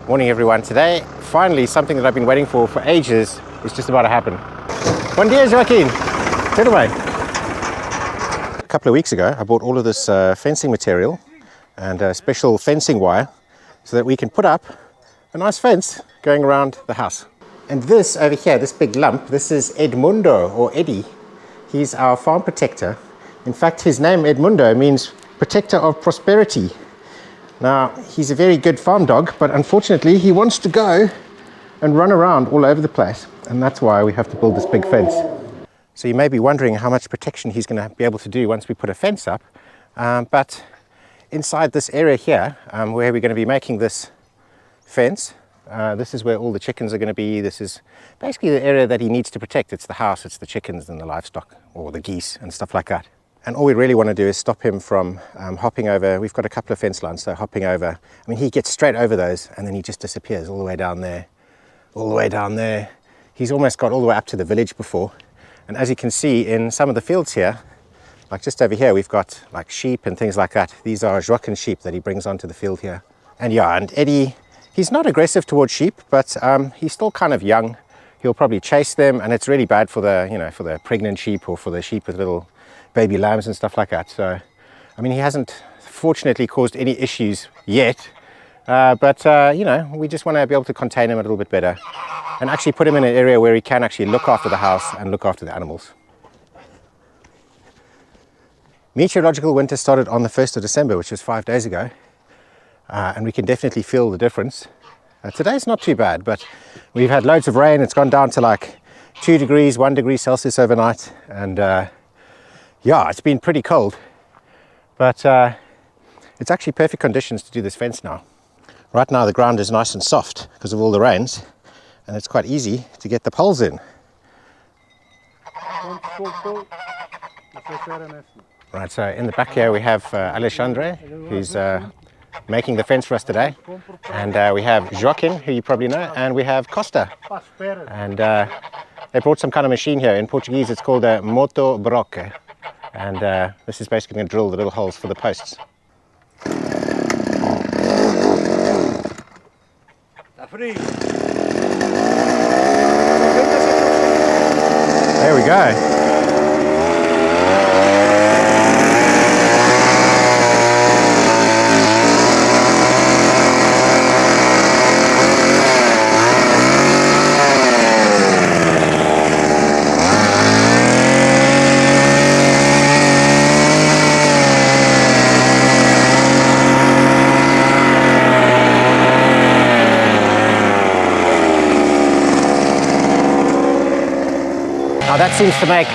Morning everyone. Today, finally, something that I've been waiting for ages is just about to happen. Bom dia, Joaquin. Tudo bem? A couple of weeks ago, I bought all of this fencing material and special fencing wire so that we can put up a nice fence going around the house. And this over here, this big lump, this is Edmundo, or Eddie. He's our farm protector. In fact, his name Edmundo means protector of prosperity. Now, he's a very good farm dog, but unfortunately he wants to go and run around all over the place, and that's why we have to build this big fence. So you may be wondering how much protection he's going to be able to do once we put a fence up, but inside this area here, where we're going to be making this fence, this is where all the chickens are going to be. This is basically the area that he needs to protect. It's the house, it's the chickens and the livestock, or the geese and stuff like that. And all we really want to do is stop him from hopping over. We've got a couple of fence lines, so hopping over. I mean, he gets straight over those and then he just disappears all the way down there, all the way down there. He's almost got all the way up to the village before. And as you can see in some of the fields here, like just over here, we've got like sheep and things like that. These are Joaquin sheep that he brings onto the field here. And yeah, and Eddie, he's not aggressive towards sheep, but he's still kind of young. He'll probably chase them, and it's really bad for the, you know, for the pregnant sheep or for the sheep with little baby lambs and stuff like that. So, I mean, he hasn't fortunately caused any issues yet, but you know, we just want to be able to contain him a little bit better and actually put him in an area where he can actually look after the house and look after the animals. Meteorological winter started on the 1st of December, which was 5 days ago, and we can definitely feel the difference. Today's not too bad, but we've had loads of rain. It's gone down to like 2 degrees, 1 degree Celsius overnight, and yeah, it's been pretty cold, but it's actually perfect conditions to do this fence now. Right now the ground is nice and soft because of all the rains, and it's quite easy to get the poles in. Right, so in the back here we have Alexandre, who's making the fence for us today, and we have Joaquin, who you probably know, and we have Costa, and they brought some kind of machine here. In Portuguese it's called a motobroque. And this is basically going to drill the little holes for the posts. There we go. Now that seems to make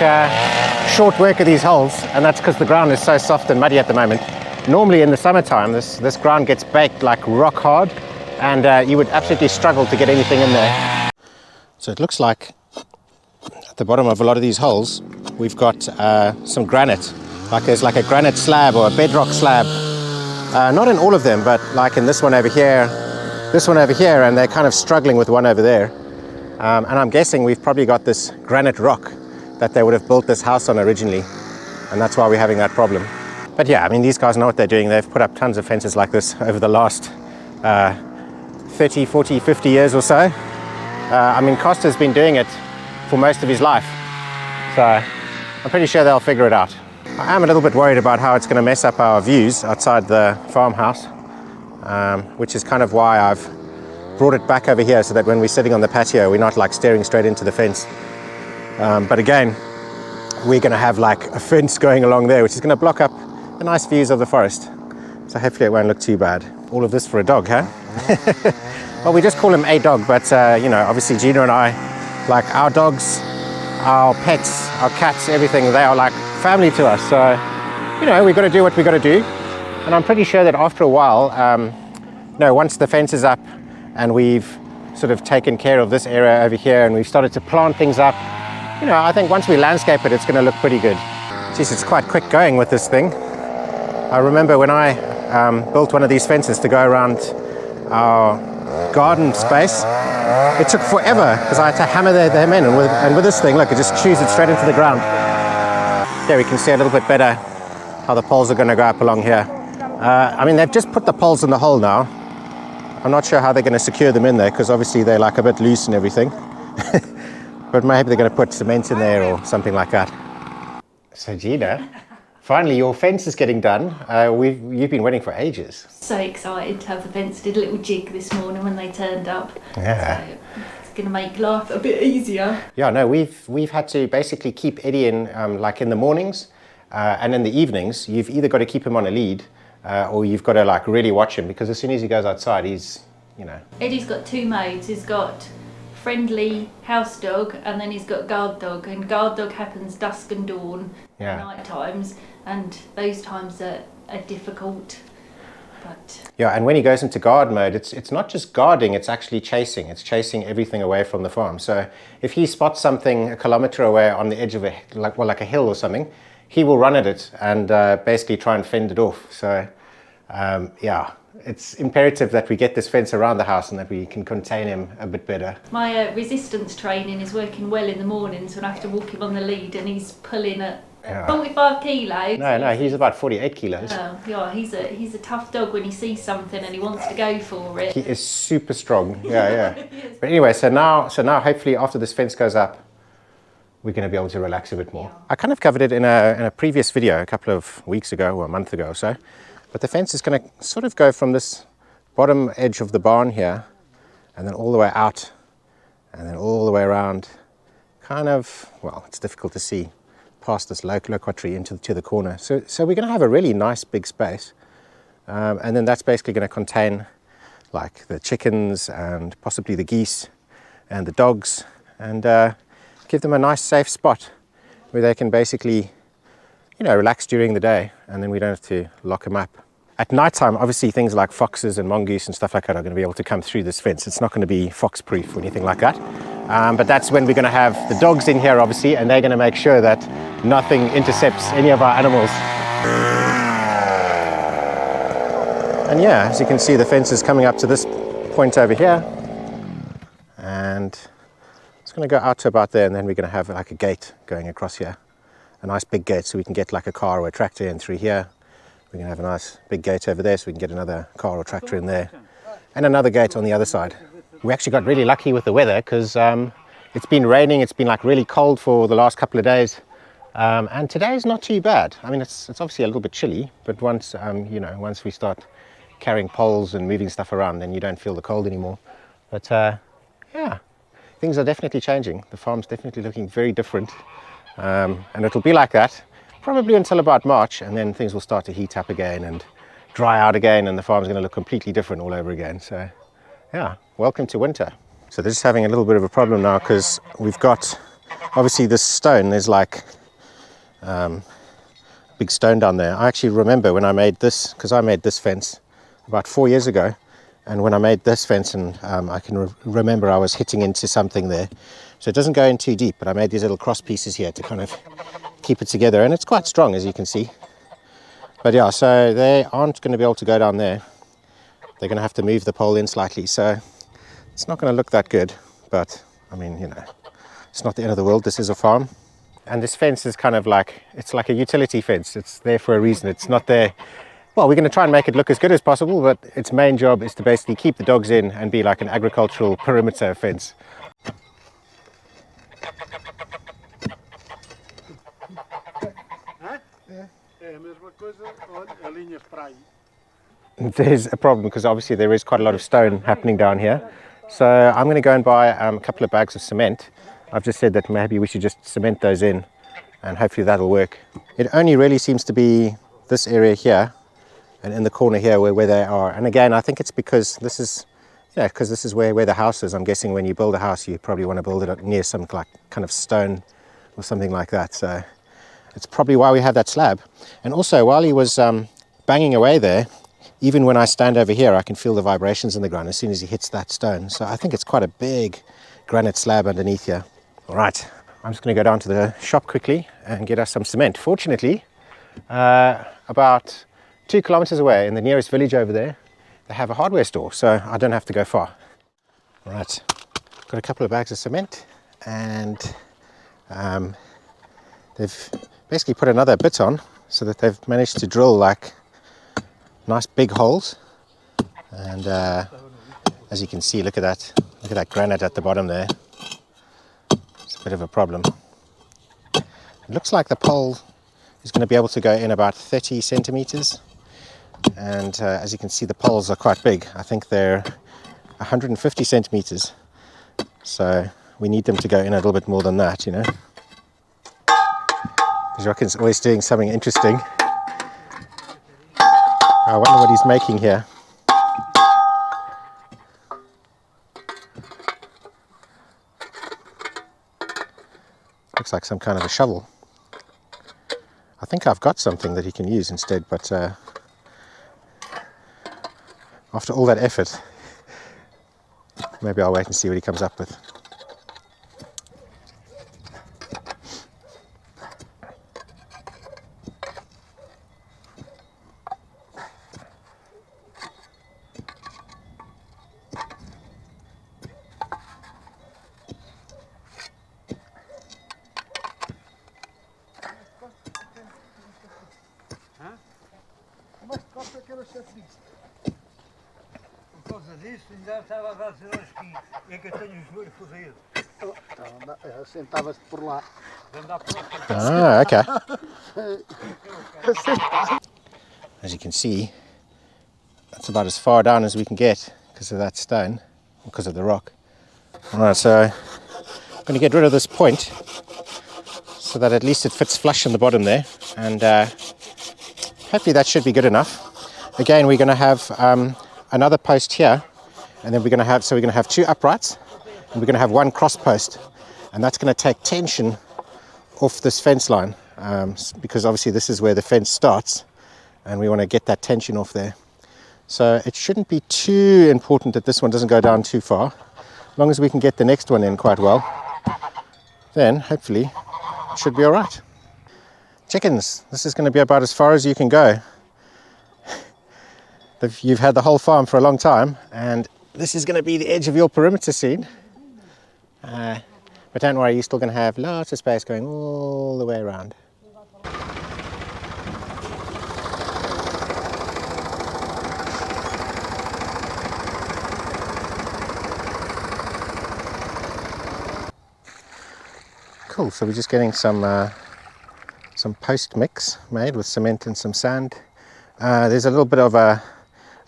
short work of these holes, and that's because the ground is so soft and muddy at the moment. Normally in the summertime this ground gets baked like rock hard, and you would absolutely struggle to get anything in there. So it looks like at the bottom of a lot of these holes we've got some granite, like there's like a granite slab or a bedrock slab. Not in all of them, but like in this one over here, and they're kind of struggling with one over there. And I'm guessing we've probably got this granite rock that they would have built this house on originally, and that's why we're having that problem. But yeah, I mean, these guys know what they're doing. They've put up tons of fences like this over the last 30, 40, 50 years or so. I mean, Costa's been doing it for most of his life, so I'm pretty sure they'll figure it out. I am a little bit worried about how it's going to mess up our views outside the farmhouse, which is kind of why I've brought it back over here so that when we're sitting on the patio, we're not like staring straight into the fence. But again, we're going to have like a fence going along there, which is going to block up the nice views of the forest. So hopefully it won't look too bad. All of this for a dog, huh? Well, we just call him a dog, but you know, obviously Gina and I, like our dogs, our pets, our cats, everything, they are like family to us. So, you know, we've got to do what we've got to do. And I'm pretty sure that after a while, once the fence is up, and we've sort of taken care of this area over here and we've started to plant things up, you know, I think once we landscape it, it's going to look pretty good. Jeez, it's quite quick going with this thing. I remember when I built one of these fences to go around our garden space, it took forever because I had to hammer them in, and with this thing, look, it just chews it straight into the ground. There we can see a little bit better how the poles are going to go up along here. I mean, they've just put the poles in the hole now. I'm not sure how they're going to secure them in there, because obviously they're like a bit loose and everything. But maybe they're going to put cement in there or something like that. So Gina, finally your fence is getting done. You've been waiting for ages. So excited to have the fence. Did a little jig this morning when they turned up. Yeah. So it's going to make life a bit easier. Yeah, no, we've had to basically keep Eddie in like in the mornings and in the evenings. You've either got to keep him on a lead or you've got to like really watch him, because as soon as he goes outside, he's, you know. Eddie's got two modes. He's got friendly house dog, and then he's got guard dog, and guard dog happens dusk and dawn, night times, and those times are difficult. But yeah, and when he goes into guard mode, it's not just guarding, it's actually chasing. It's chasing everything away from the farm. So if he spots something a kilometer away on the edge of like a hill or something, he will run at it and basically try and fend it off. So yeah, it's imperative that we get this fence around the house and that we can contain him a bit better. My resistance training is working well in the mornings when I have to walk him on the lead, and he's pulling at 45 kilos. No, he's about 48 kilos. Oh, yeah, he's a tough dog when he sees something and he wants to go for it. He is super strong. Yeah. But anyway, so now hopefully after this fence goes up, we're going to be able to relax a bit more. Yeah. I kind of covered it in a previous video a couple of weeks ago or a month ago or so. But the fence is going to sort of go from this bottom edge of the barn here, and then all the way out, and then all the way around, kind of, well, it's difficult to see, past this loquat tree into the corner. So we're going to have a really nice big space, and then that's basically going to contain like the chickens and possibly the geese and the dogs, and give them a nice safe spot where they can basically, you know, relax during the day, and then we don't have to lock them up. At night time, obviously things like foxes and mongoose and stuff like that are going to be able to come through this fence. It's not going to be fox proof or anything like that. But that's when we're going to have the dogs in here, obviously, and they're going to make sure that nothing intercepts any of our animals. And yeah, as you can see, the fence is coming up to this point over here, and it's going to go out to about there, and then we're going to have like a gate going across here. A nice big gate so we can get like a car or a tractor in through here. We're going to have a nice big gate over there so we can get another car or tractor in there, and another gate on the other side. We actually got really lucky with the weather, because it's been raining, it's been like really cold for the last couple of days, and today is not too bad. I mean, it's obviously a little bit chilly, but once you know, once we start carrying poles and moving stuff around, then you don't feel the cold anymore. But yeah, things are definitely changing. The farm's definitely looking very different. And it'll be like that probably until about March, and then things will start to heat up again and dry out again, and the farm's going to look completely different all over again. So yeah, welcome to winter. So they're just having a little bit of a problem now, because we've got obviously this stone. There's like big stone down there. I actually remember when I made this, because I made this fence about 4 years ago, and when I made this fence, and I can remember I was hitting into something there. So it doesn't go in too deep, but I made these little cross pieces here to kind of keep it together, and it's quite strong, as you can see. But yeah, so they aren't going to be able to go down there. They're going to have to move the pole in slightly, so it's not going to look that good, but I mean, you know, it's not the end of the world. This is a farm, and this fence is kind of like, it's like a utility fence. It's there for a reason. It's not there, well, we're going to try and make it look as good as possible, but its main job is to basically keep the dogs in and be like an agricultural perimeter fence. There's a problem, because obviously there is quite a lot of stone happening down here. So I'm going to go and buy a couple of bags of cement. I've just said that maybe we should just cement those in, and hopefully that'll work. It only really seems to be this area here and in the corner here where they are. And again, I think it's because this is, you know, because this is where the house is. I'm guessing when you build a house, you probably want to build it near some like kind of stone or something like that. So it's probably why we have that slab. And also, while he was banging away there, even when I stand over here, I can feel the vibrations in the ground as soon as he hits that stone. So I think it's quite a big granite slab underneath here. All right, I'm just going to go down to the shop quickly and get us some cement. Fortunately, about 2 kilometers away in the nearest village over there, they have a hardware store, so I don't have to go far. All right, got a couple of bags of cement, and they've basically put another bit on so that they've managed to drill like nice big holes, and As you can see, look at that granite at the bottom there. It's a bit of a problem. It looks like the pole is going to be able to go in about 30 centimeters. And as you can see, the poles are quite big. I think they're 150 centimeters. So we need them to go in a little bit more than that, you know. Because Rockin's always doing something interesting. I wonder what he's making here. Looks like some kind of a shovel. I think I've got something that he can use instead, but after all that effort, maybe I'll wait and see what he comes up with. Mas costa aquela chatice. Por causa disso, ainda estava a dizer hoje que é que eu tenho os joelhos fodidos. Sentava-se por lá. Ah, okay. As you can see, that's about as far down as we can get because of that stone, because of the rock. Alright, so I'm going to get rid of this point so that at least it fits flush in the bottom there, and hopefully that should be good enough. Again, we're going to have another post here, and then we're going to have two uprights, and we're going to have one cross post, and that's going to take tension off this fence line, because obviously this is where the fence starts, and we want to get that tension off there. So it shouldn't be too important that this one doesn't go down too far. As long as we can get the next one in quite well, then hopefully it should be all right. Chickens, this is going to be about as far as you can go. You've had the whole farm for a long time, and this is going to be the edge of your perimeter soon. But don't worry, you're still going to have lots of space going all the way around. Cool, so we're just getting some post mix made with cement and some sand. There's a little bit of a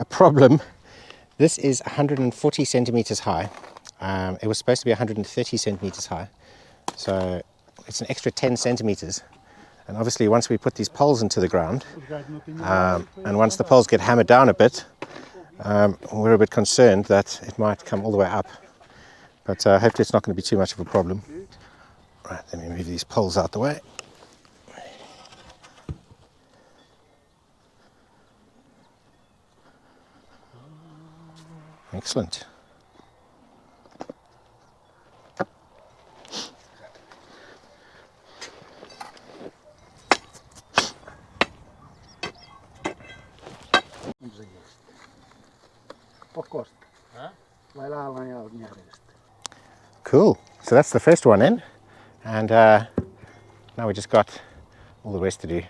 problem. This is 140 centimeters high. It was supposed to be 130 centimeters high, so it's an extra 10 centimeters. And obviously once we put these poles into the ground, and once the poles get hammered down a bit, we're a bit concerned that it might come all the way up. But hopefully it's not going to be too much of a problem. Right, let me move these poles out the way. Excellent. Cool. So that's the first one in, and now we just got all the rest to do. I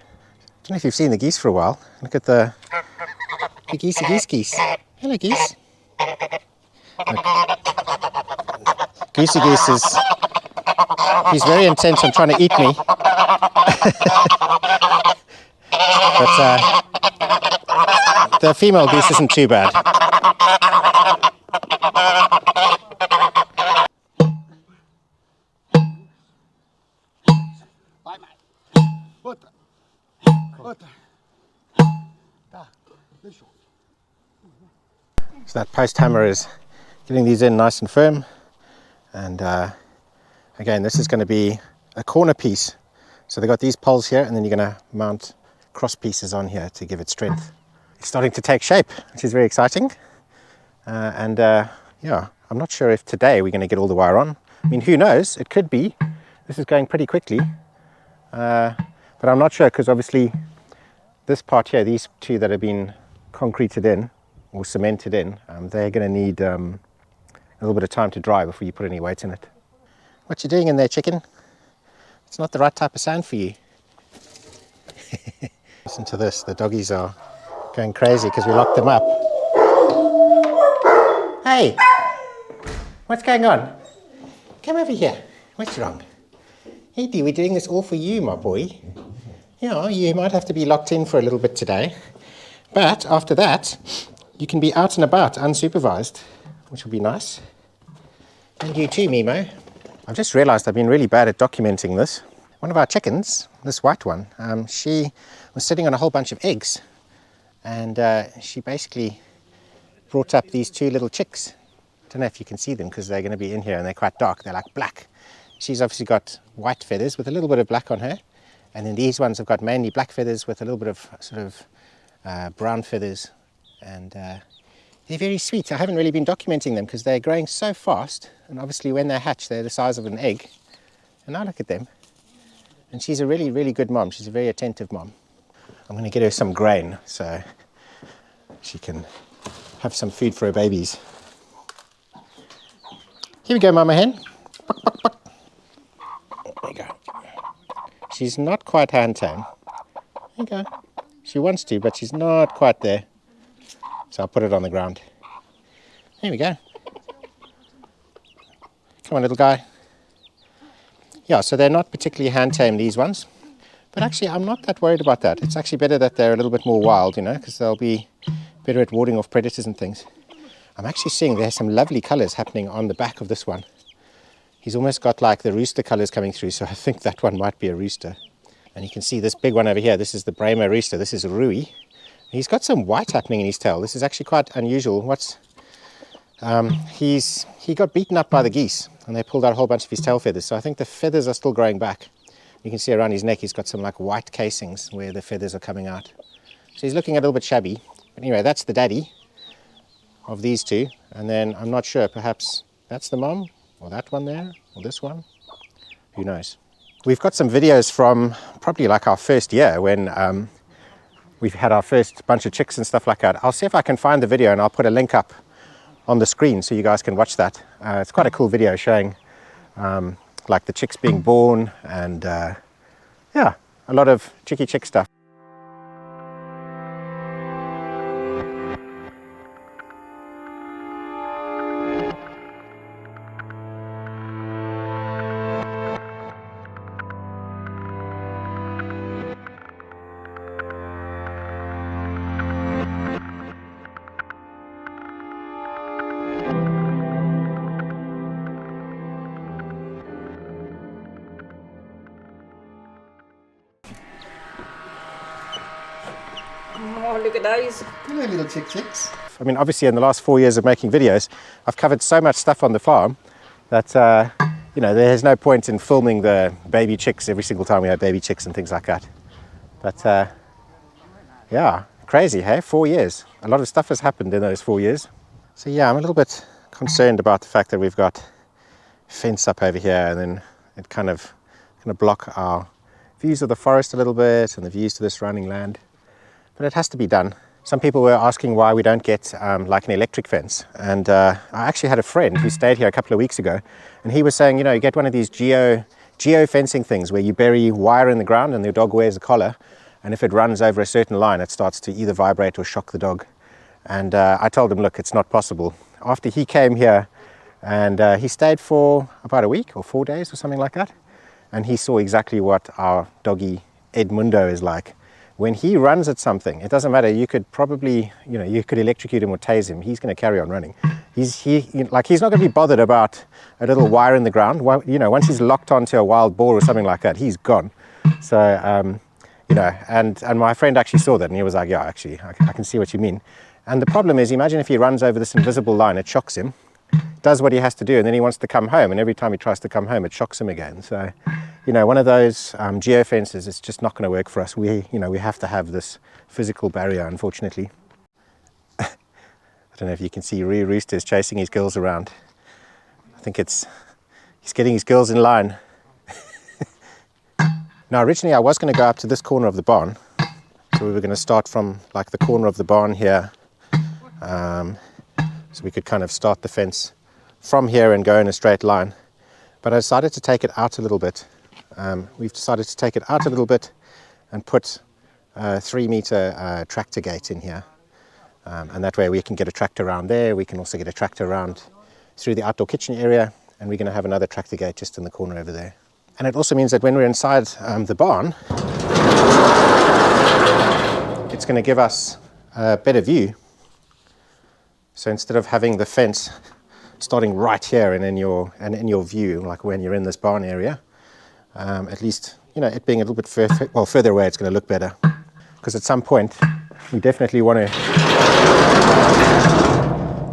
don't know if you've seen the geese for a while. Look at the geese. Hello, geese. Goosey Goose he's very intent on trying to eat me. But the female goose isn't too bad. So that post hammer is getting these in nice and firm, and again, this is going to be a corner piece. So they've got these poles here, and then you're going to mount cross pieces on here to give it strength. It's starting to take shape, which is very exciting. Yeah, I'm not sure if today we're going to get all the wire on. I mean, who knows? It could be. This is going pretty quickly, but I'm not sure, because obviously this part here, these two that have been concreted in or cemented in, they're going to need a little bit of time to dry before you put any weight in it. What you doing in there, chicken? It's not the right type of sand for you. Listen to this, the doggies are going crazy because we locked them up. Hey, what's going on? Come over here. What's wrong? Eddie, we're doing this all for you, my boy. Yeah, you might have to be locked in for a little bit today. But after that, you can be out and about unsupervised, which will be nice. And you too, Mimo. I've just realized I've been really bad at documenting this. One of our chickens, this white one, she was sitting on a whole bunch of eggs. And she basically brought up these two little chicks. Don't know if you can see them because they're going to be in here and they're quite dark. They're like black. She's obviously got white feathers with a little bit of black on her. And then these ones have got mainly black feathers with a little bit of sort of brown feathers. And they're very sweet. I haven't really been documenting them because they're growing so fast. And obviously when they hatch, they're the size of an egg. And now look at them. And she's a really, really good mom. She's a very attentive mom. I'm going to get her some grain so she can have some food for her babies. Here we go, Mama Hen. There you go. She's not quite hand tame. There you go. She wants to, but she's not quite there. So I'll put it on the ground. There we go. Come on, little guy. Yeah, so they're not particularly hand tame, these ones. But actually, I'm not that worried about that. It's actually better that they're a little bit more wild, you know, because they'll be better at warding off predators and things. I'm actually seeing there's some lovely colours happening on the back of this one. He's almost got like the rooster colours coming through, so I think that one might be a rooster. And you can see this big one over here. This is the Brahma rooster. This is a Rui. He's got some white happening in his tail. This is actually quite unusual. He got beaten up by the geese, and they pulled out a whole bunch of his tail feathers. So I think the feathers are still growing back. You can see around his neck he's got some like white casings where the feathers are coming out. So he's looking a little bit shabby. But anyway, that's the daddy of these two. And then I'm not sure, perhaps that's the mom, or that one there, or this one. Who knows? We've got some videos from probably like our first year when we've had our first bunch of chicks and stuff like that. I'll see if I can find the video and I'll put a link up on the screen so you guys can watch that. It's quite a cool video showing like the chicks being born and yeah, a lot of chick stuff. Oh, look at those. Hello, little chicks. I mean, obviously in the last 4 years of making videos, I've covered so much stuff on the farm that, you know, there's no point in filming the baby chicks every single time we have baby chicks and things like that. But, yeah, crazy, hey? 4 years. A lot of stuff has happened in those 4 years. So, yeah, I'm a little bit concerned about the fact that we've got fence up over here and then it kind of block our views of the forest a little bit and the views to the surrounding land. But it has to be done. Some people were asking why we don't get like an electric fence. And I actually had a friend who stayed here a couple of weeks ago, and he was saying, you know, you get one of these geo fencing things where you bury wire in the ground and the dog wears a collar, and if it runs over a certain line, it starts to either vibrate or shock the dog. And I told him, look, it's not possible. After he came here, and he stayed for about a week or 4 days or something like that, and he saw exactly what our doggy Edmundo is like. When he runs at something, it doesn't matter, you could probably, you know, you could electrocute him or tase him, he's going to carry on running. He's not going to be bothered about a little wire in the ground. You know, once he's locked onto a wild boar or something like that, he's gone. So, you know, and my friend actually saw that and he was like, yeah, actually, I can see what you mean. And the problem is, imagine if he runs over this invisible line, it shocks him, does what he has to do, and then he wants to come home, and every time he tries to come home, it shocks him again. So, you know, one of those geofences is just not going to work for us. We have to have this physical barrier, unfortunately. I don't know if you can see Ree Rooster is chasing his girls around. I think he's getting his girls in line. Now, originally I was going to go up to this corner of the barn. So we were going to start from like the corner of the barn here. So we could kind of start the fence from here and go in a straight line. But I decided to take it out a little bit. We've decided to take it out a little bit and put a 3 meter tractor gate in here. And that way we can get a tractor around there. We can also get a tractor around through the outdoor kitchen area, and we're going to have another tractor gate just in the corner over there. And it also means that when we're inside the barn, it's going to give us a better view. So instead of having the fence starting right here and in your view, like when you're in this barn area, at least, you know, it being a little bit further away, it's going to look better. Because at some point, we definitely want to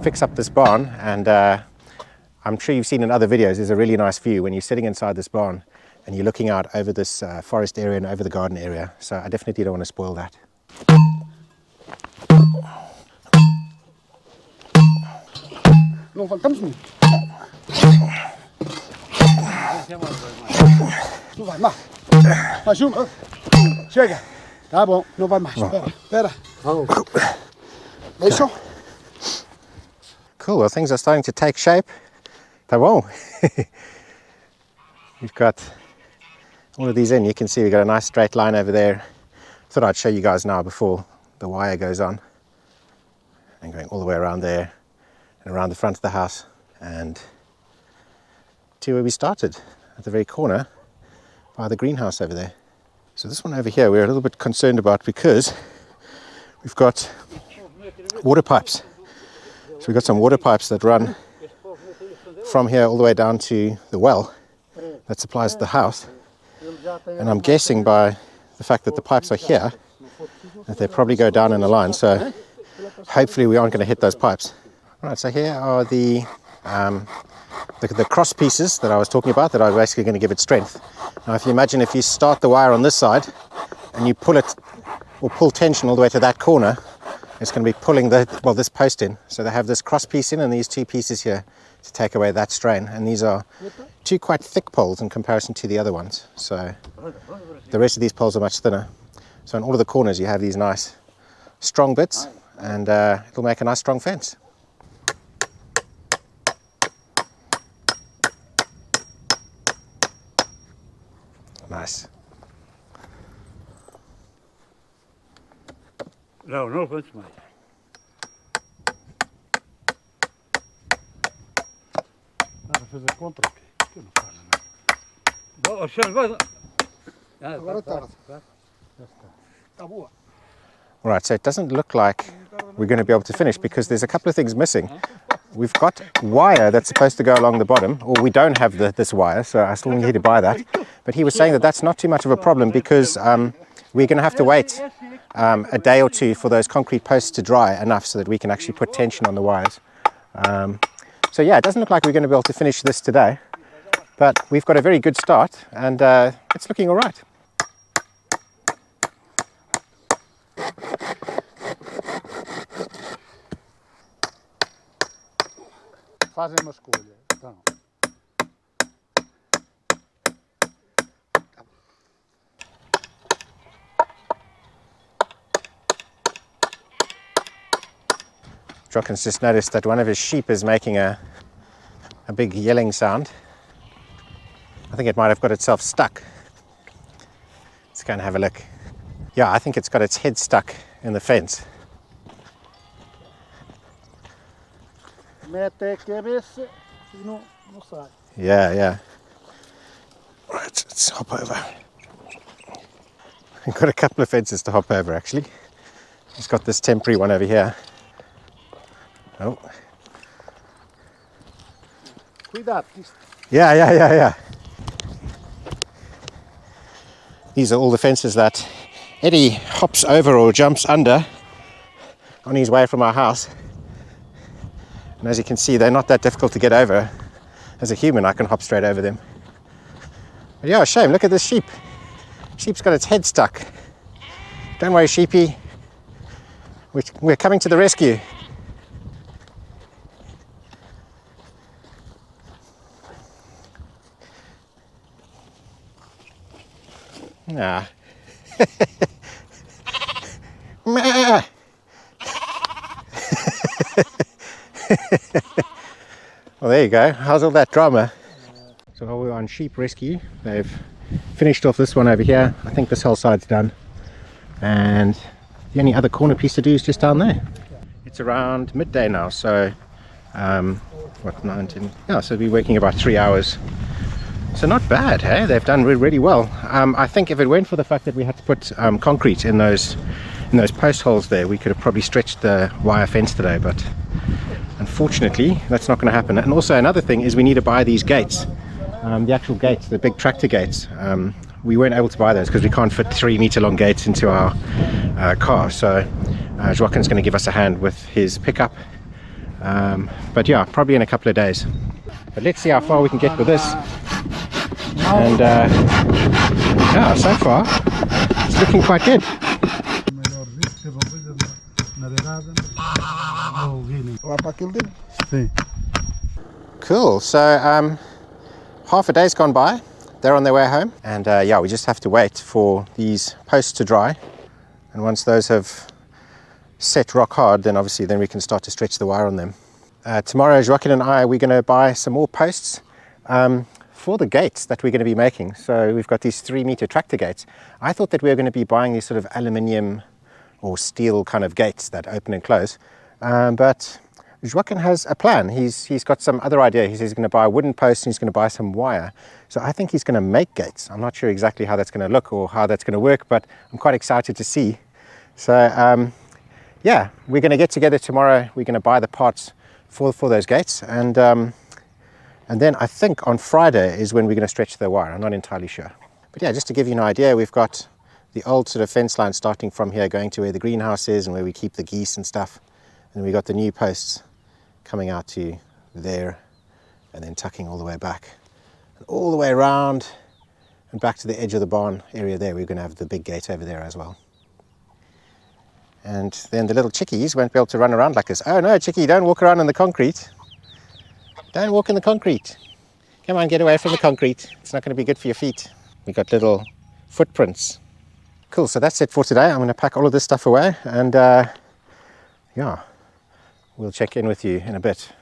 fix up this barn, and I'm sure you've seen in other videos, there's a really nice view when you're sitting inside this barn and you're looking out over this forest area and over the garden area. So I definitely don't want to spoil that. Não voltamos muito. Não vai mais. Mais uma. Chega. Tá bom, não vai mais. Espera. Deixa. Cool, well, things are starting to take shape. Tá bom. We've got all of these in. You can see we've got a nice straight line over there. Thought I'd show you guys now before the wire goes on. And going all the way around there and around the front of the house and to where we started, at the very corner by the greenhouse over there. So this one over here we're a little bit concerned about because we've got water pipes. So we've got some water pipes that run from here all the way down to the well that supplies the house. And I'm guessing by the fact that the pipes are here that they probably go down in a line. So hopefully we aren't going to hit those pipes. All right, so here are the cross pieces that I was talking about that are basically going to give it strength. Now if you imagine if you start the wire on this side and you pull it or pull tension all the way to that corner, it's going to be pulling this post in. So they have this cross piece in and these two pieces here to take away that strain. And these are two quite thick poles in comparison to the other ones. So the rest of these poles are much thinner. So in all of the corners you have these nice strong bits, and it'll make a nice strong fence. Nice. Não, não aguento mais. Nada, fez a contra. Que não faz nada. O senhor vai... Agora está. Está boa. All right, so it doesn't look like we're going to be able to finish because there's a couple of things missing. We've got wire that's supposed to go along the bottom, or we don't have this wire, so I still need to buy that. But he was saying that that's not too much of a problem because we're going to have to wait a day or two for those concrete posts to dry enough so that we can actually put tension on the wires. So yeah, it doesn't look like we're going to be able to finish this today, but we've got a very good start and it's looking all right. Fazem uma escolha. Então. Jocken's just noticed that one of his sheep is making a big yelling sound. I think it might have got itself stuck. Let's go and have a look. Yeah, I think it's got its head stuck in the fence. Mete a cabeça e não sai. Yeah. Right, let's hop over. We've got a couple of fences to hop over actually. It's got this temporary one over here. Oh. Cuidado. Yeah. These are all the fences that Eddie hops over or jumps under on his way from our house. And as you can see, they're not that difficult to get over. As a human, I can hop straight over them. But yeah, shame, look at this sheep. Sheep's got its head stuck. Don't worry, sheepy. We're coming to the rescue. Nah. Well, there you go. How's all that drama? So while we're on sheep rescue, they've finished off this one over here. I think this whole side's done. And the only other corner piece to do is just down there. It's around midday now, so what, 19? Yeah, so we're working about 3 hours. So not bad, hey? They've done really well. I think if it weren't for the fact that we had to put concrete in those post holes there, we could have probably stretched the wire fence today, but unfortunately that's not going to happen. And also another thing is we need to buy these gates, the actual gates, the big tractor gates. We weren't able to buy those because we can't fit 3-meter long gates into our car, so Joaquin's going to give us a hand with his pickup, but yeah, probably in a couple of days. But let's see how far we can get with this. And yeah, so far it's looking quite good. Cool. So half a day's gone by. They're on their way home, and yeah, we just have to wait for these posts to dry, and once those have set rock hard, then obviously then we can start to stretch the wire on them. Tomorrow Joaquin and I, we're going to buy some more posts for the gates that we're going to be making. So we've got these 3-meter tractor gates. I thought that we were going to be buying these sort of aluminium or steel kind of gates that open and close, but Joaquin has a plan. He's got some other idea. He says he's going to buy a wooden post and he's going to buy some wire. So I think he's going to make gates. I'm not sure exactly how that's going to look or how that's going to work, but I'm quite excited to see. So yeah, we're going to get together tomorrow. We're going to buy the parts for those gates, and then I think on Friday is when we're going to stretch the wire. I'm not entirely sure. But yeah, just to give you an idea, we've got the old sort of fence line starting from here, going to where the greenhouse is and where we keep the geese and stuff. And we got the new posts coming out to there and then tucking all the way back. And all the way around and back to the edge of the barn area there. We're going to have the big gate over there as well. And then the little chickies won't be able to run around like this. Oh no, chickie, don't walk around in the concrete. Don't walk in the concrete. Come on, get away from the concrete. It's not going to be good for your feet. We've got little footprints. Cool, so that's it for today. I'm going to pack all of this stuff away, and yeah, we'll check in with you in a bit.